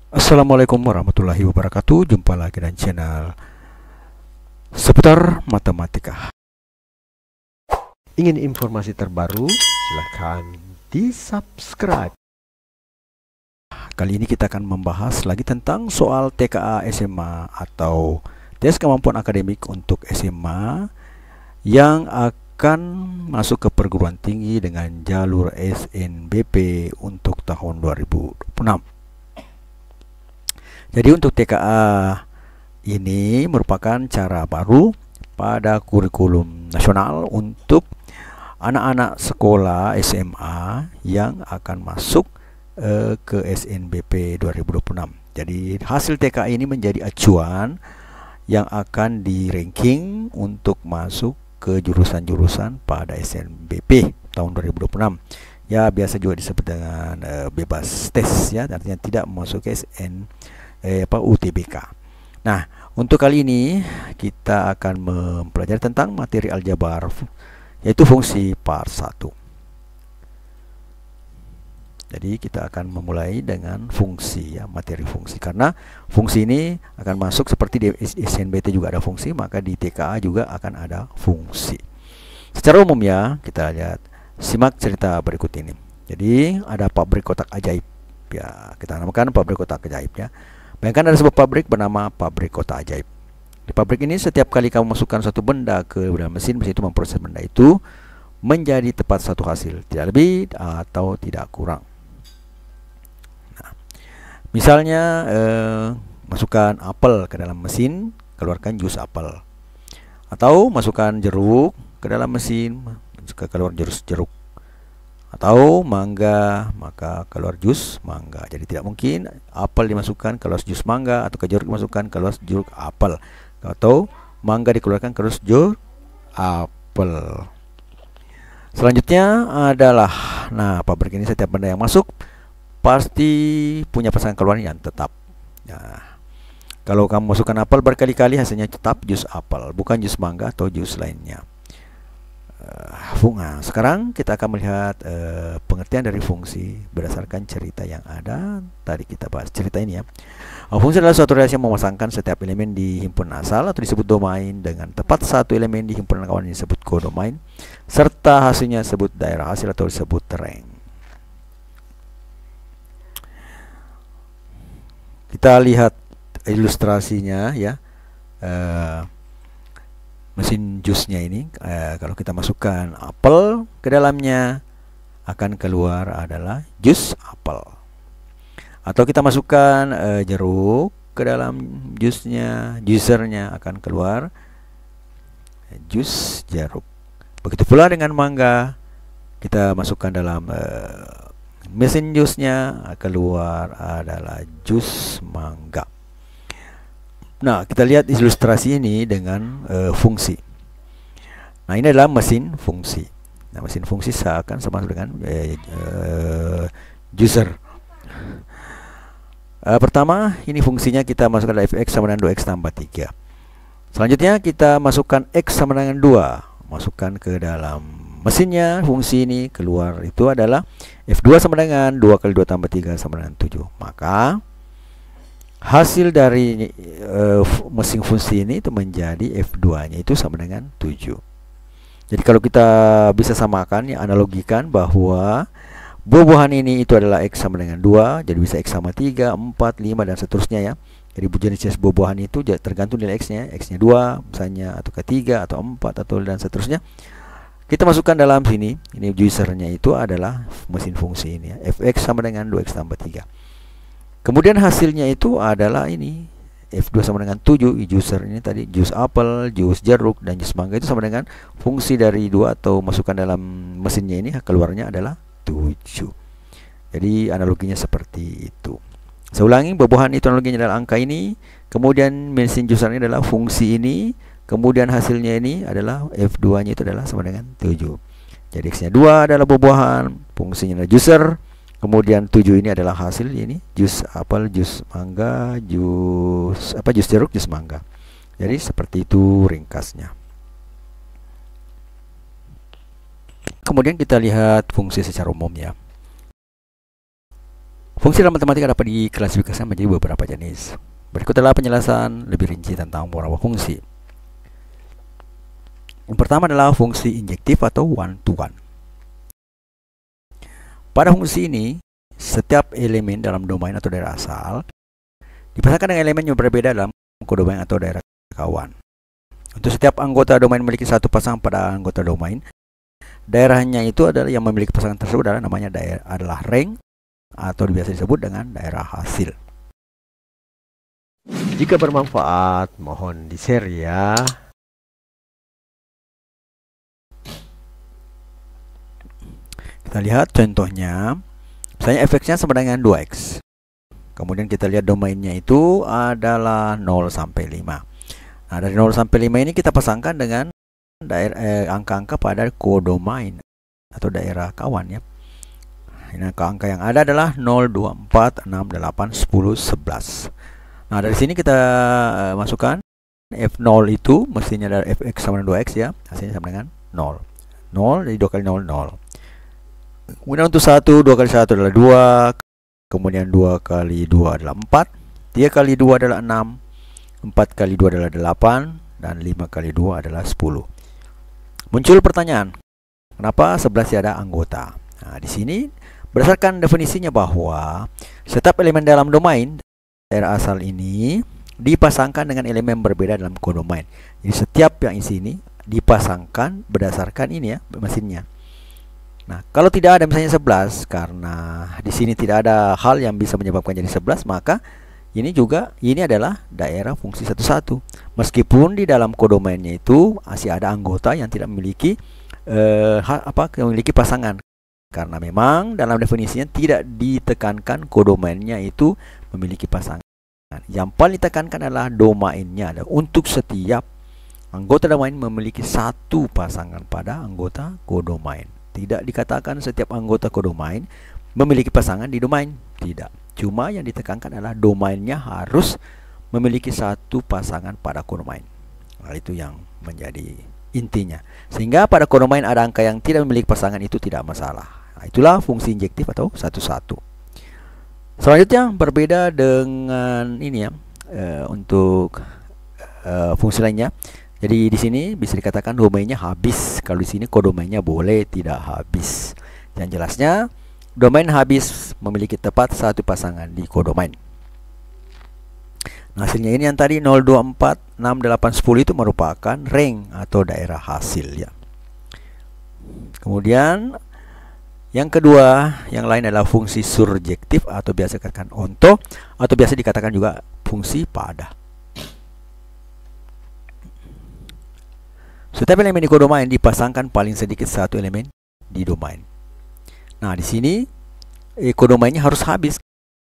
Assalamualaikum warahmatullahi wabarakatuh. Jumpa lagi dengan channel seputar matematika. Ingin informasi terbaru? Silahkan di subscribe. Kali ini kita akan membahas lagi tentang soal TKA SMA atau tes kemampuan akademik untuk SMA yang akan masuk ke perguruan tinggi dengan jalur SNBP untuk tahun 2026. Jadi untuk TKA ini merupakan cara baru pada kurikulum nasional untuk anak-anak sekolah SMA yang akan masuk ke SNBP 2026. Jadi hasil TKA ini menjadi acuan yang akan di-ranking untuk masuk ke jurusan-jurusan pada SNBP tahun 2026. Ya, biasa juga disebut dengan bebas tes ya, artinya tidak masuk ke UTBK. Nah, untuk kali ini kita akan mempelajari tentang materi aljabar, yaitu fungsi part 1. Jadi kita akan memulai dengan fungsi ya, materi fungsi, karena fungsi ini akan masuk seperti di SNBT juga ada fungsi, maka di TKA juga akan ada fungsi. Secara umum ya, kita lihat, simak cerita berikut ini. Jadi ada pabrik kotak ajaib ya, kita namakan pabrik kotak ajaib ya. Bayangkan ada sebuah pabrik bernama pabrik kotak ajaib. Di pabrik ini setiap kali kamu masukkan satu benda ke dalam mesin, mesin itu memproses benda itu menjadi tepat satu hasil, tidak lebih atau tidak kurang. Nah, misalnya masukkan apel ke dalam mesin, keluarkan jus apel. Atau masukkan jeruk ke dalam mesin, keluar jus jeruk. Atau mangga, maka keluar jus mangga. Jadi tidak mungkin apel dimasukkan keluar jus mangga, atau jeruk dimasukkan keluar jeruk apel, atau mangga dikeluarkan keluar jus apel. Selanjutnya adalah, nah, pabrik ini setiap benda yang masuk pasti punya pasangan keluar yang tetap. Nah, kalau kamu masukkan apel berkali-kali, hasilnya tetap jus apel, bukan jus mangga atau jus lainnya. Nah, sekarang kita akan melihat pengertian dari fungsi berdasarkan cerita yang ada tadi kita bahas cerita ini ya. Fungsi adalah suatu relasi yang memasangkan setiap elemen di himpunan asal atau disebut domain dengan tepat satu elemen di himpunan kawan yang disebut kodomain, serta hasilnya disebut daerah hasil atau disebut rank. Kita lihat ilustrasinya ya. Mesin jusnya ini, kalau kita masukkan apel ke dalamnya, akan keluar adalah jus apel. Atau kita masukkan jeruk ke dalam jusnya, juicernya akan keluar jus jeruk. Begitu pula dengan mangga, kita masukkan dalam mesin jusnya, keluar adalah jus mangga. Nah, kita lihat ilustrasi ini dengan fungsi. Nah, ini adalah mesin fungsi. Nah, mesin fungsi seakan sama dengan juicer. Pertama, ini fungsinya kita masukkan fx sama dengan 2x tambah 3. Selanjutnya kita masukkan x sama dengan 2. Masukkan ke dalam mesinnya, fungsi ini keluar itu adalah f2 sama dengan 2 kali 2 tambah 3 sama dengan 7. Maka hasil dari mesin fungsi ini itu menjadi F2-nya itu sama dengan 7. Jadi kalau kita bisa samakan ya, analogikan bahwa buah-buahan ini itu adalah X sama dengan 2, jadi bisa X sama 3, 4, 5 dan seterusnya ya. Jadi jenis buah-buahan itu tergantung nilai X-nya, X-nya 2 misalnya, atau ke 3 atau 4 atau dan seterusnya. Kita masukkan dalam sini, ini juicernya itu adalah mesin fungsi ini ya. Fx sama dengan 2x tambah 3. Kemudian hasilnya itu adalah ini F2 sama dengan 7. Juicer ini tadi jus apel, jus jeruk, dan jus mangga itu sama dengan fungsi dari 2 atau masukkan dalam mesinnya ini, keluarnya adalah 7. Jadi analoginya seperti itu. Saya ulangi, buah-buahan itu analoginya adalah angka ini, kemudian mesin juicer ini adalah fungsi ini, kemudian hasilnya ini adalah F2 nya itu adalah sama dengan 7. Jadi X nya 2 adalah buah-buahan, fungsinya adalah juicer, kemudian 7 ini adalah hasil ini, jus apel, jus mangga, jus jeruk, jus mangga. Jadi seperti itu ringkasnya. Kemudian kita lihat fungsi secara umum ya. Fungsi dalam matematika dapat diklasifikasikan menjadi beberapa jenis. Berikut adalah penjelasan lebih rinci tentang beberapa fungsi. Yang pertama adalah fungsi injektif atau one to one. Pada fungsi ini, setiap elemen dalam domain atau daerah asal dipasangkan dengan elemen yang berbeda dalam kodomain atau daerah kawan. Untuk setiap anggota domain memiliki satu pasangan pada anggota domain, daerahnya itu adalah yang memiliki pasangan tersebut namanya adalah rank atau biasa disebut dengan daerah hasil. Jika bermanfaat, mohon di-share ya. Kita lihat contohnya, misalnya fx-nya sama dengan 2x. Kemudian kita lihat domainnya itu adalah 0 sampai 5. Nah, dari 0 sampai 5 ini kita pasangkan dengan angka-angka pada kodomain atau daerah kawan ya. Ini angka yang ada adalah 0, 2, 4, 6, 8, 10, 11. Nah, dari sini kita masukkan F0 itu mestinya dari fx sama dengan 2x ya. Hasilnya sama dengan 0. 0 jadi 2 kali 0, 0. Kemudian untuk 1, 2 kali 1 adalah 2. Kemudian 2 kali 2 adalah 4. 3 kali 2 adalah 6. 4 kali 2 adalah 8. Dan 5 kali 2 adalah 10. Muncul pertanyaan, kenapa 11 tiada anggota? Nah, di sini berdasarkan definisinya bahwa setiap elemen dalam domain daerah asal ini dipasangkan dengan elemen berbeda dalam kodomain. Jadi setiap yang di sini dipasangkan berdasarkan ini ya, mesinnya. Nah, kalau tidak ada misalnya 11, karena di sini tidak ada hal yang bisa menyebabkan jadi 11, maka ini adalah daerah fungsi 11. Meskipun di dalam kodomainnya itu masih ada anggota yang tidak memiliki memiliki pasangan. Karena memang dalam definisinya tidak ditekankan kodomainnya itu memiliki pasangan. Yang paling ditekankan adalah domainnya. Untuk setiap anggota domain memiliki satu pasangan pada anggota kodomain. Tidak dikatakan setiap anggota kodomain memiliki pasangan di domain. Tidak. Cuma yang ditekankan adalah domainnya harus memiliki satu pasangan pada kodomain. Nah, itu yang menjadi intinya. Sehingga pada kodomain ada angka yang tidak memiliki pasangan itu tidak masalah. Nah, itulah fungsi injektif atau satu-satu. Selanjutnya berbeda dengan ini ya, untuk fungsi lainnya. Jadi di sini bisa dikatakan domainnya habis. Kalau di sini kodomainnya boleh tidak habis. Yang jelasnya domain habis memiliki tepat satu pasangan di kodomain. Nah, hasilnya ini yang tadi 0, 2, 4, 6, 8, 10 itu merupakan rank atau daerah hasil ya. Kemudian yang kedua, yang lain adalah fungsi surjektif atau biasa dikatakan onto atau biasa dikatakan juga fungsi pada. Setiap elemen di kodomain dipasangkan paling sedikit satu elemen di domain. Nah, di sini kodomainnya harus habis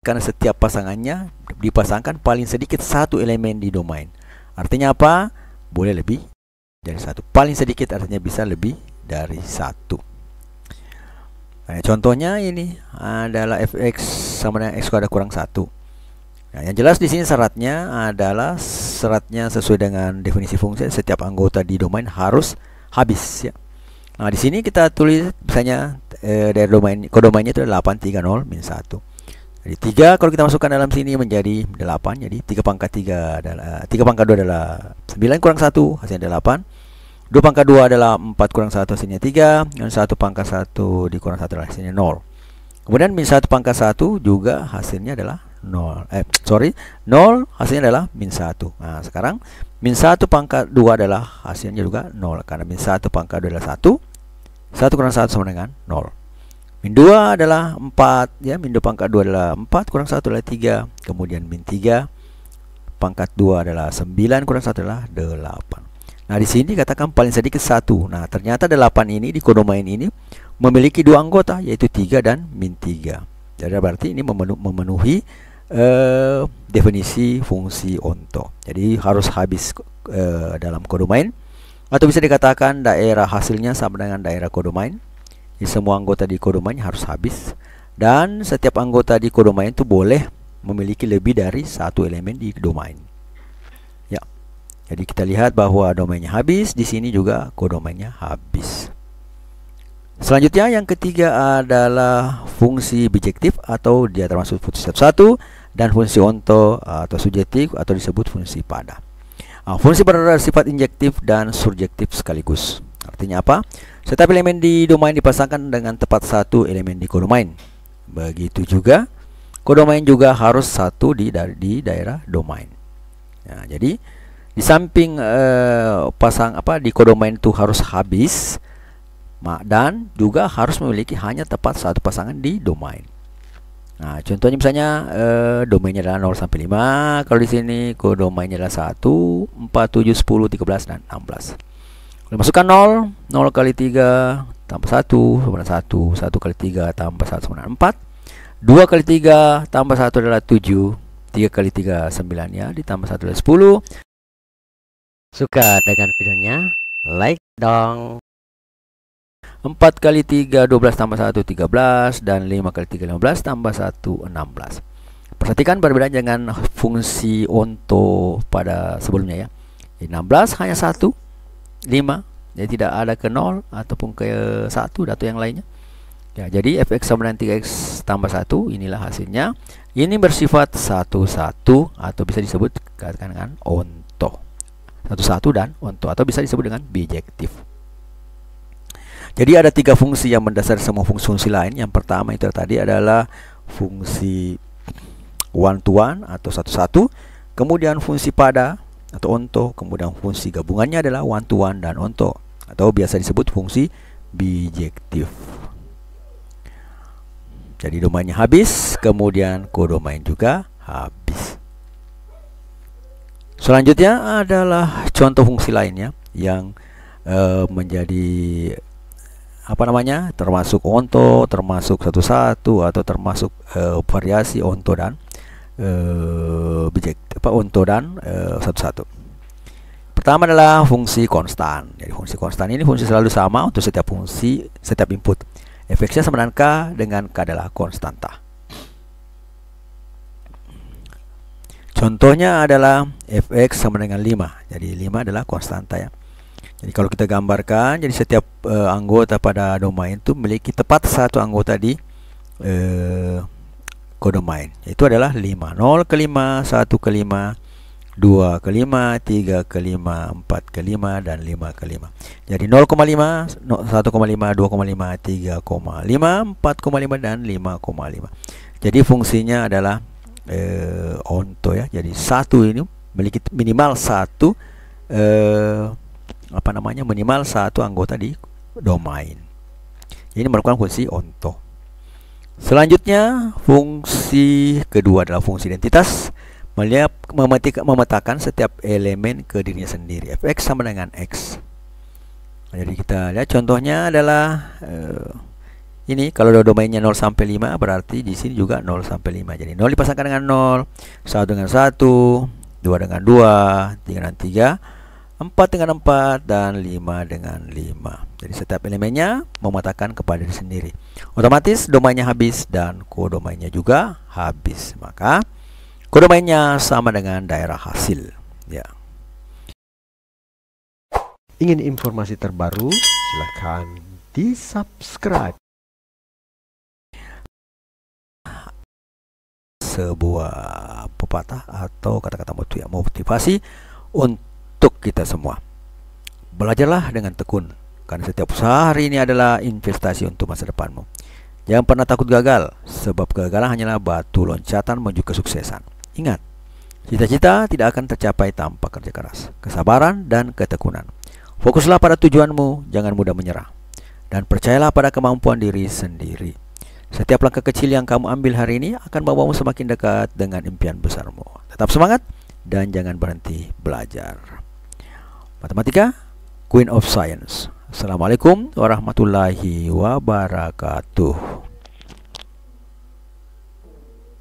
karena setiap pasangannya dipasangkan paling sedikit satu elemen di domain. Artinya apa? Boleh lebih dari satu. Paling sedikit artinya bisa lebih dari satu. Nah, contohnya ini adalah fx sama dengan x kuadrat kurang 1. Nah, yang jelas di sini syaratnya sesuai dengan definisi fungsi, setiap anggota di domain harus habis ya. Nah, di sini kita tulis misalnya dari kodomainnya itu 830 min 1. Jadi 3 kalau kita masukkan dalam sini menjadi 8. Jadi 3 pangkat 3 adalah 3 pangkat 2 adalah 9 kurang 1 hasilnya 8. 2 pangkat 2 adalah 4 kurang 1 hasilnya 3. Dan 1 pangkat 1 dikurang 1 adalah hasilnya 0. Kemudian min 1 pangkat 1 juga hasilnya adalah 0 hasilnya adalah min 1. Nah, sekarang min 1 pangkat 2 adalah hasilnya juga 0. Karena min 1 pangkat 2 adalah 1. 1 kurang 1 sama dengan 0. Min 2 adalah 4 ya. Min 2 pangkat 2 adalah 4 kurang 1 adalah 3. Kemudian min 3 pangkat 2 adalah 9 kurang 1 adalah 8. Nah, di sini dikatakan paling sedikit 1. Nah, ternyata 8 ini di kodomain ini memiliki dua anggota yaitu 3 dan min 3. Jadi berarti ini memenuhi definisi fungsi onto. Jadi harus habis dalam kodomain, atau bisa dikatakan daerah hasilnya sama dengan daerah kodomain. Jadi semua anggota di kodomain harus habis, dan setiap anggota di kodomain itu boleh memiliki lebih dari satu elemen di domain. Ya. Jadi kita lihat bahwa domainnya habis, di sini juga kodomainnya habis. Selanjutnya yang ketiga adalah fungsi bijektif atau dia termasuk fungsi satu-satu, dan fungsi onto atau subjektif atau disebut fungsi pada. Fungsi bersifat injektif dan surjektif sekaligus. Artinya apa? Setiap elemen di domain dipasangkan dengan tepat satu elemen di kodomain. Begitu juga kodomain juga harus satu di daerah domain. Nah, jadi di samping di kodomain itu harus habis, dan juga harus memiliki hanya tepat satu pasangan di domain. Nah, contohnya misalnya domainnya adalah 0 sampai 5. Kalau di sini kodomainnya adalah 1, 4, 7, 10, 13 dan 16. Kalau masukkan 0, 0 kali 3 tambah 1 sama dengan 1, 1 kali 3 tambah 1 sama dengan 4, 2 kali 3 tambah 1 adalah 7, 3 kali 3 9 ya, ditambah 1 adalah 10. Suka dengan videonya? Like dong. 4 kali 3 12 tambah 1 13, dan 5 kali 3 15 tambah 1 16. Perhatikan perbedaan dengan fungsi onto pada sebelumnya ya. 16 hanya 1, 5, jadi tidak ada ke 0 ataupun ke 1 atau yang lainnya. Ya, jadi fx sama dengan 3x tambah 1, inilah hasilnya. Ini bersifat satu-satu atau bisa disebut dengan onto. Satu-satu dan onto, atau bisa disebut dengan bijektif. Jadi ada 3 fungsi yang mendasari semua fungsi-fungsi lain. Yang pertama itu tadi adalah fungsi one to one atau satu-satu, kemudian fungsi pada atau onto, kemudian fungsi gabungannya adalah one to one dan onto, atau biasa disebut fungsi bijektif. Jadi domainnya habis, kemudian kodomain juga habis. Selanjutnya adalah contoh fungsi lainnya yang menjadi termasuk onto, termasuk satu-satu, atau termasuk variasi onto dan onto dan satu-satu. Pertama adalah fungsi konstan. Jadi fungsi konstan ini fungsi selalu sama untuk setiap input. Fx-nya sama dengan K, dengan K adalah konstanta. Contohnya adalah fx sama dengan 5. Jadi 5 adalah konstanta ya. Jadi kalau kita gambarkan, jadi setiap anggota pada domain itu memiliki tepat satu anggota di kodomain. Itu adalah 5. 0 ke 5, 1 ke 5, 2 ke 5, 3 ke 5, 4 ke 5, dan 5 ke 5. Jadi 0,5, 1,5, 2,5, 3,5, 4,5, dan 5,5. Jadi fungsinya adalah onto ya. Jadi satu ini memiliki minimal satu minimal satu anggota di domain. Ini merupakan fungsi onto. Selanjutnya fungsi kedua adalah fungsi identitas. Memetakan setiap elemen ke dirinya sendiri. Fx sama dengan x. Jadi kita lihat contohnya adalah ini kalau domainnya 0 sampai 5, berarti di sini juga 0 sampai 5. Jadi 0 dipasangkan dengan 0, 1 dengan 1, 2 dengan 2, 3 dengan 3, 4 dengan 4, dan 5 dengan 5. Jadi setiap elemennya memetakan kepada diri sendiri. Otomatis domainnya habis dan kodomainnya juga habis. Maka kodomainnya sama dengan daerah hasil ya. Ingin informasi terbaru? Silahkan di-subscribe. Sebuah pepatah atau kata-kata motivasi untuk kita semua. Belajarlah dengan tekun, karena setiap usaha hari ini adalah investasi untuk masa depanmu. Jangan pernah takut gagal, sebab kegagalan hanyalah batu loncatan menuju kesuksesan. Ingat, cita-cita tidak akan tercapai tanpa kerja keras, kesabaran, dan ketekunan. Fokuslah pada tujuanmu, jangan mudah menyerah, dan percayalah pada kemampuan diri sendiri. Setiap langkah kecil yang kamu ambil hari ini akan membawamu semakin dekat dengan impian besarmu. Tetap semangat dan jangan berhenti belajar. Matematika, Queen of Science. Assalamualaikum warahmatullahi wabarakatuh.